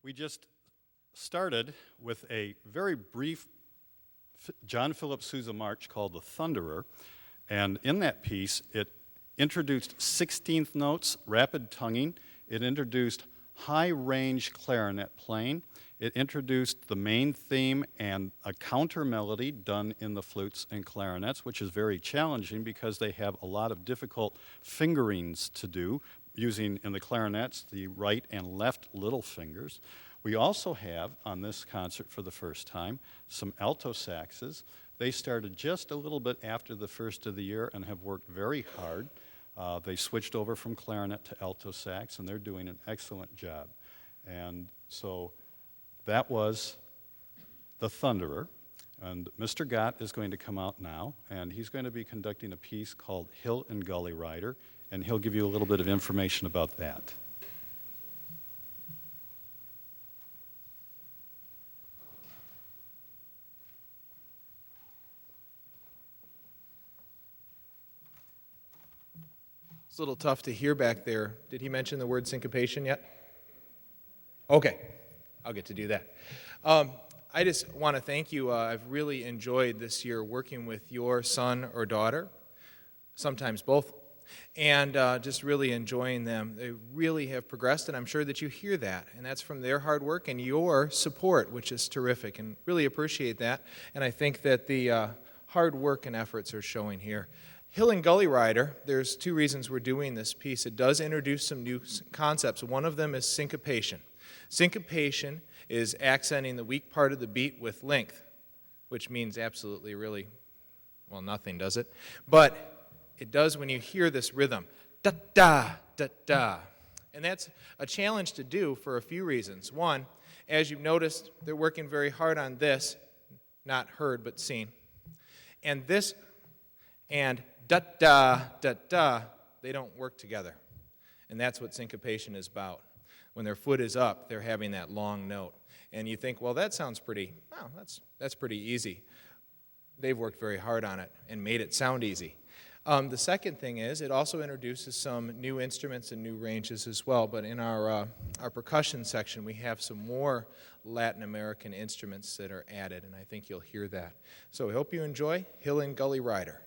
We just started with a very brief John Philip Sousa march called The Thunderer, and in that piece it introduced 16th notes, rapid tonguing, it introduced high-range clarinet playing, it introduced the main theme and a counter melody done in the flutes and clarinets, which is very challenging because they have a lot of difficult fingerings to do, using in the clarinets the right and left little fingers. We also have, on this concert for the first time, some alto saxes. They started just a little bit after the first of the year and have worked very hard. They switched over from clarinet to alto sax, and they're doing an excellent job. And so that was The Thunderer. And Mr. Gott is going to come out now, and he's going to be conducting a piece called Hill and Gully Rider, and he'll give you a little bit of information about that. It's a little tough to hear back there. Did he mention the word syncopation yet? Okay, I'll get to do that. I just want to thank you. I've really enjoyed this year working with your son or daughter, sometimes both, and just really enjoying them. They really have progressed, and I'm sure that you hear that, and that's from their hard work and your support, which is terrific, and really appreciate that. And I think that the hard work and efforts are showing here. Hill and Gully Rider, there's two reasons we're doing this piece. It does introduce some new concepts. One of them is syncopation. Syncopation is accenting the weak part of the beat with length, which means absolutely really, well, nothing, does it? But it does when you hear this rhythm, da-da, da-da. And that's a challenge to do for a few reasons. One, as you've noticed, they're working very hard on this, not heard but seen. And this and da-da, da-da, they don't work together. And that's what syncopation is about. When their foot is up, they're having that long note. And you think, well, that sounds pretty, well, that's pretty easy. They've worked very hard on it and made it sound easy. The second thing is it also introduces some new instruments and new ranges as well. But in our percussion section, we have some more Latin American instruments that are added, and I think you'll hear that. So I hope you enjoy Hill and Gully Rider.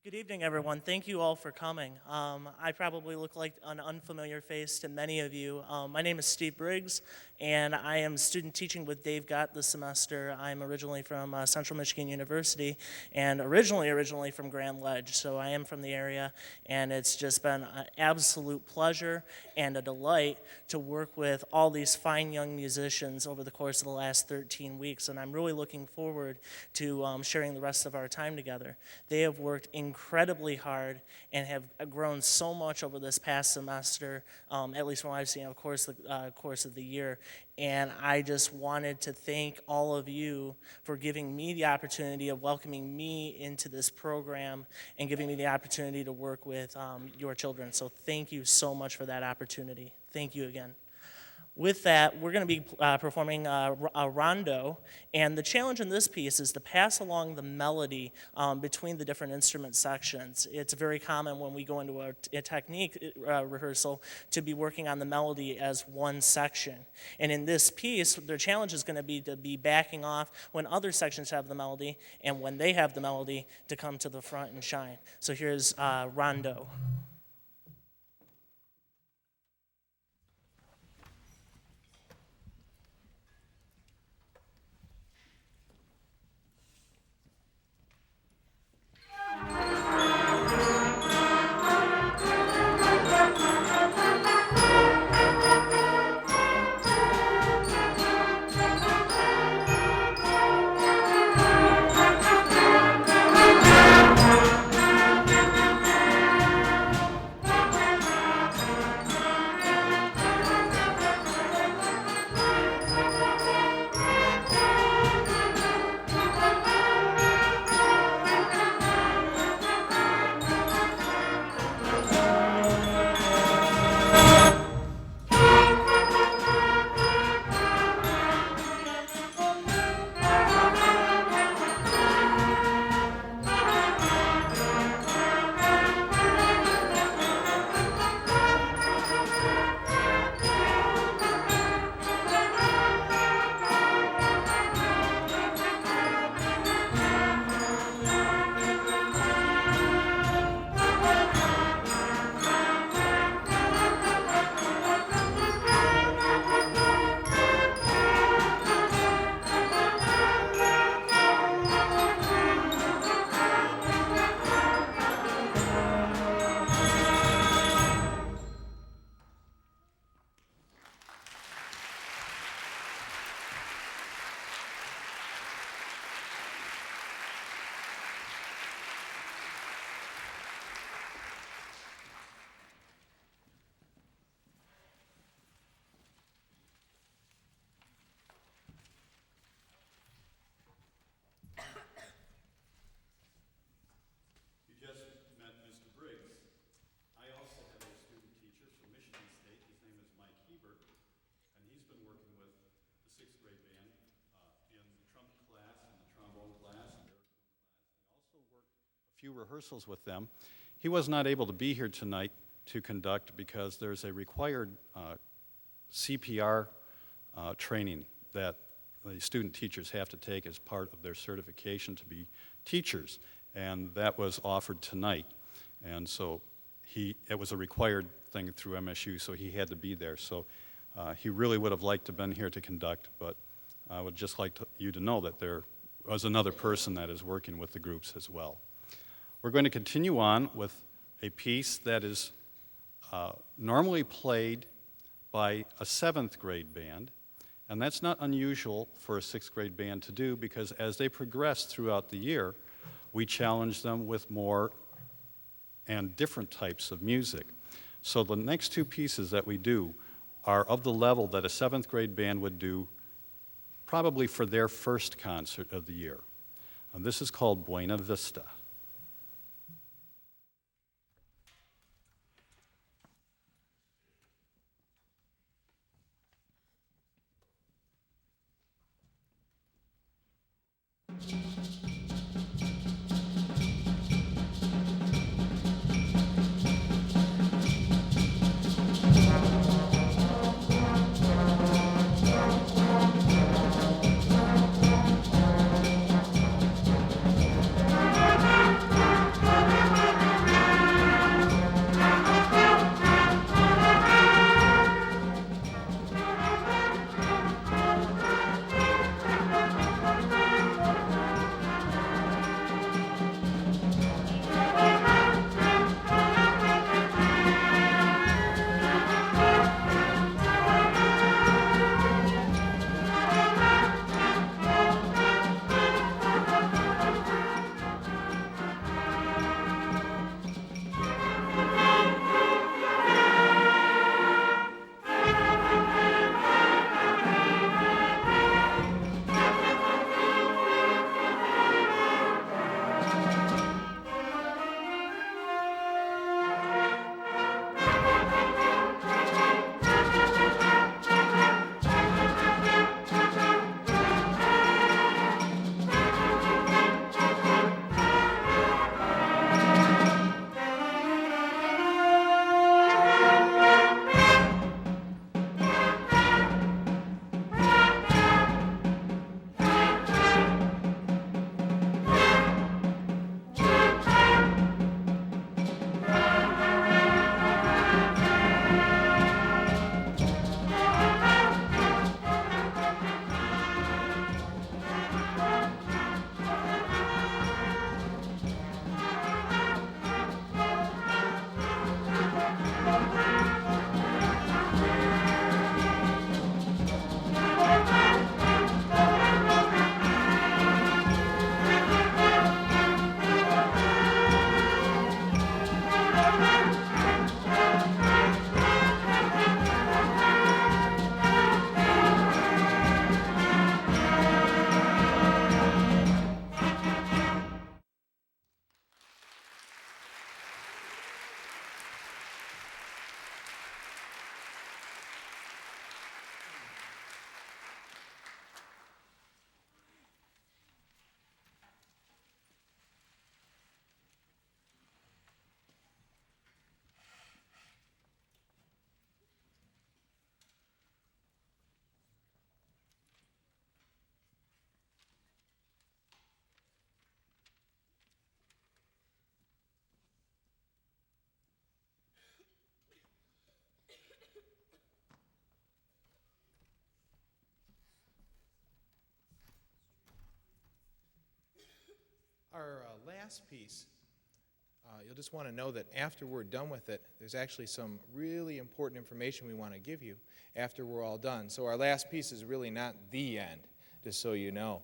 Good evening, everyone. Thank you all for coming. I probably look like an unfamiliar face to many of you. My name is Steve Briggs, and I am student teaching with Dave Gott this semester. I'm originally from Central Michigan University, and originally from Grand Ledge, so I am from the area, and it's just been an absolute pleasure and a delight to work with all these fine young musicians over the course of the last 13 weeks, and I'm really looking forward to sharing the rest of our time together. They have worked incredibly incredibly hard and have grown so much over this past semester, at least from what I've seen, of course, the course of the year. And I just wanted to thank all of you for giving me the opportunity of welcoming me into this program and giving me the opportunity to work with your children. So thank you so much for that opportunity. Thank you again. With that, we're going to be performing a rondo, and the challenge in this piece is to pass along the melody between the different instrument sections. It's very common when we go into a technique rehearsal to be working on the melody as one section. And in this piece, the challenge is going to be backing off when other sections have the melody, and when they have the melody, to come to the front and shine. So here's rondo. Few rehearsals with them. He was not able to be here tonight to conduct because there's a required CPR training that the student teachers have to take as part of their certification to be teachers, and that was offered tonight. And so it was a required thing through MSU, so he had to be there. So he really would have liked to have been here to conduct, but I would just like you to know that there was another person that is working with the groups as well. We're going to continue on with a piece that is normally played by a 7th grade band, and that's not unusual for a 6th grade band to do because as they progress throughout the year, we challenge them with more and different types of music. So the next two pieces that we do are of the level that a 7th grade band would do probably for their first concert of the year. And this is called Buena Vista. Our last piece, you'll just want to know that after we're done with it, there's actually some really important information we want to give you after we're all done. So our last piece is really not the end, just so you know.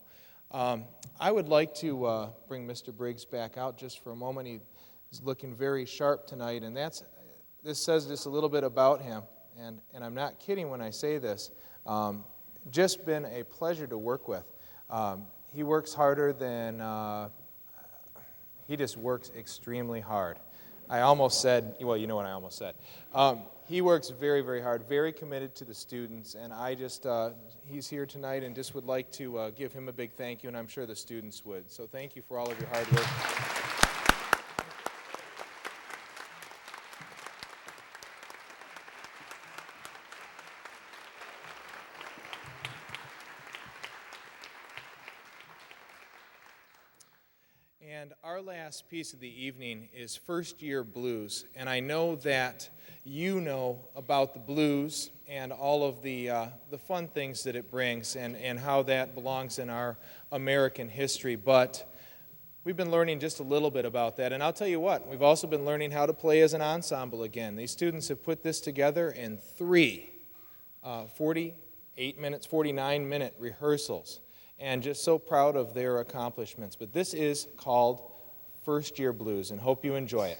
I would like to bring Mr. Briggs back out just for a moment. He's looking very sharp tonight, and this says just a little bit about him, and I'm not kidding when I say this. Just been a pleasure to work with. He works harder than, he just works extremely hard. I almost said, well, you know what I almost said. He works very, very hard, very committed to the students, and he's here tonight and just would like to give him a big thank you, and I'm sure the students would. So thank you for all of your hard work. And our last piece of the evening is First Year Blues. And I know that you know about the blues and all of the fun things that it brings and how that belongs in our American history. But we've been learning just a little bit about that. And I'll tell you what, we've also been learning how to play as an ensemble again. These students have put this together in 3 48-minute, 49-minute rehearsals. And just so proud of their accomplishments. But this is called First Year Blues, and hope you enjoy it.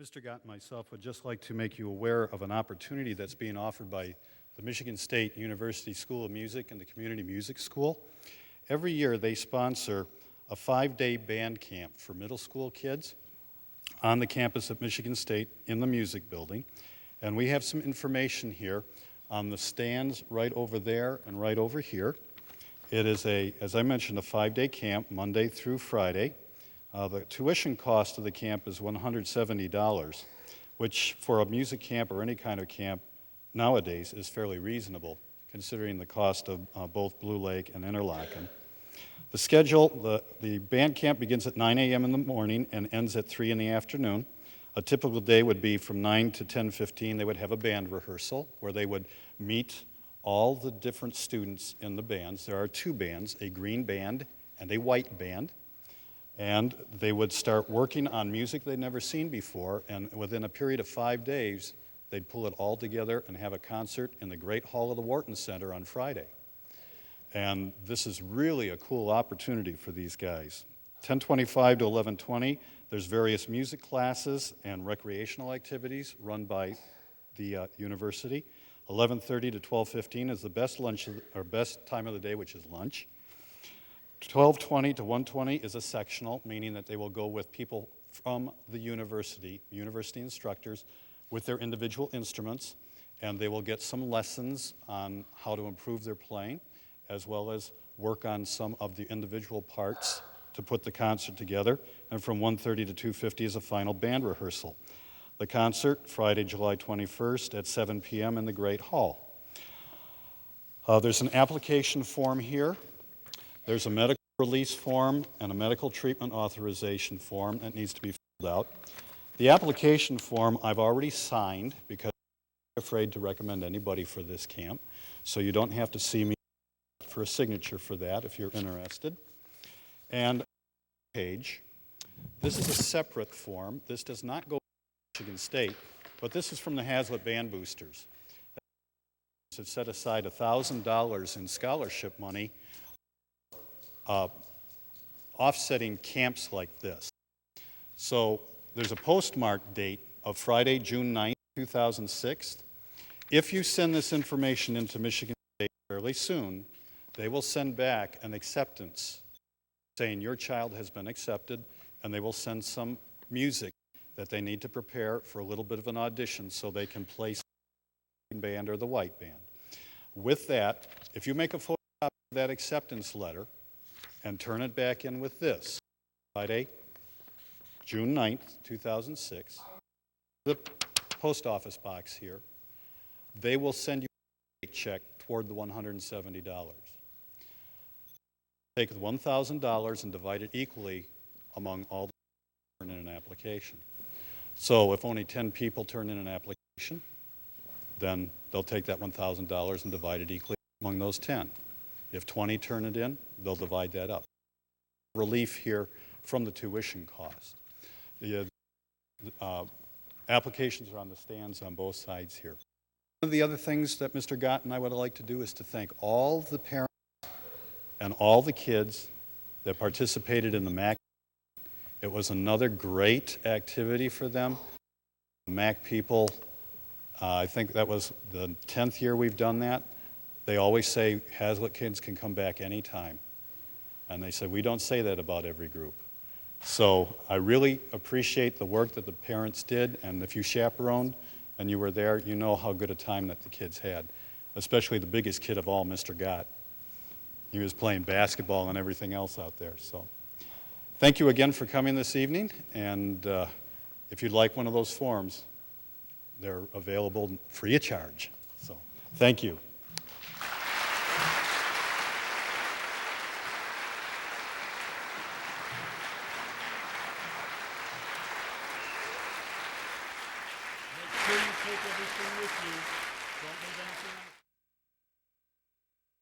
Mr. Gott and myself would just like to make you aware of an opportunity that's being offered by the Michigan State University School of Music and the Community Music School. Every year they sponsor a 5-day band camp for middle school kids on the campus of Michigan State in the music building. And we have some information here on the stands right over there and right over here. It is, as I mentioned, a 5-day camp, Monday through Friday. The tuition cost of the camp is $170, which for a music camp or any kind of camp nowadays is fairly reasonable, considering the cost of both Blue Lake and Interlaken. The schedule, the band camp begins at 9 a.m. in the morning and ends at 3 in the afternoon. A typical day would be from 9 to 10:15. They would have a band rehearsal where they would meet all the different students in the bands. There are two bands, a green band and a white band. And they would start working on music they'd never seen before, and within a period of 5 days, they'd pull it all together and have a concert in the Great Hall of the Wharton Center on Friday. And this is really a cool opportunity for these guys. 10:25 to 11:20, there's various music classes and recreational activities run by the university. 11:30 to 12:15 is the best lunch or best time of the day, which is lunch. 12:20 to 1:20 is a sectional, meaning that they will go with people from the university instructors with their individual instruments, and they will get some lessons on how to improve their playing, as well as work on some of the individual parts to put the concert together. And from 1:30 to 2:50 is a final band rehearsal. The concert, Friday, July 21st at 7 p.m. in the Great Hall. There's an application form here. There's a medical release form and a medical treatment authorization form that needs to be filled out. The application form I've already signed because I'm afraid to recommend anybody for this camp, so you don't have to see me for a signature for that if you're interested. And page, this is a separate form. This does not go to Michigan State, but this is from the Haslett Band Boosters. Have set aside $1,000 in scholarship money offsetting camps like this. So there's a postmark date of Friday, June 9th, 2006. If you send this information into Michigan State fairly soon, they will send back an acceptance saying your child has been accepted, and they will send some music that they need to prepare for a little bit of an audition so they can place the band or the white band. With that, if you make a photocopy of that acceptance letter and turn it back in with this, Friday, June 9th, 2006, the post office box here, they will send you a check toward the $170. Take the $1,000 and divide it equally among all the people who turn in an application. So if only 10 people turn in an application, then they'll take that $1,000 and divide it equally among those 10. If 20 turn it in, they'll divide that up. Relief here from the tuition cost. The applications are on the stands on both sides here. One of the other things that Mr. Gott and I would like to do is to thank all the parents and all the kids that participated in the MAC. It was another great activity for them. The MAC people, I think that was the 10th year we've done that. They always say Haslett kids can come back anytime. And they said, we don't say that about every group. So I really appreciate the work that the parents did, and if you chaperoned and you were there, you know how good a time that the kids had, especially the biggest kid of all, Mr. Gott. He was playing basketball and everything else out there. So thank you again for coming this evening, and if you'd like one of those forms, they're available free of charge. So thank you. Make sure you take everything with you. Don't leave anything on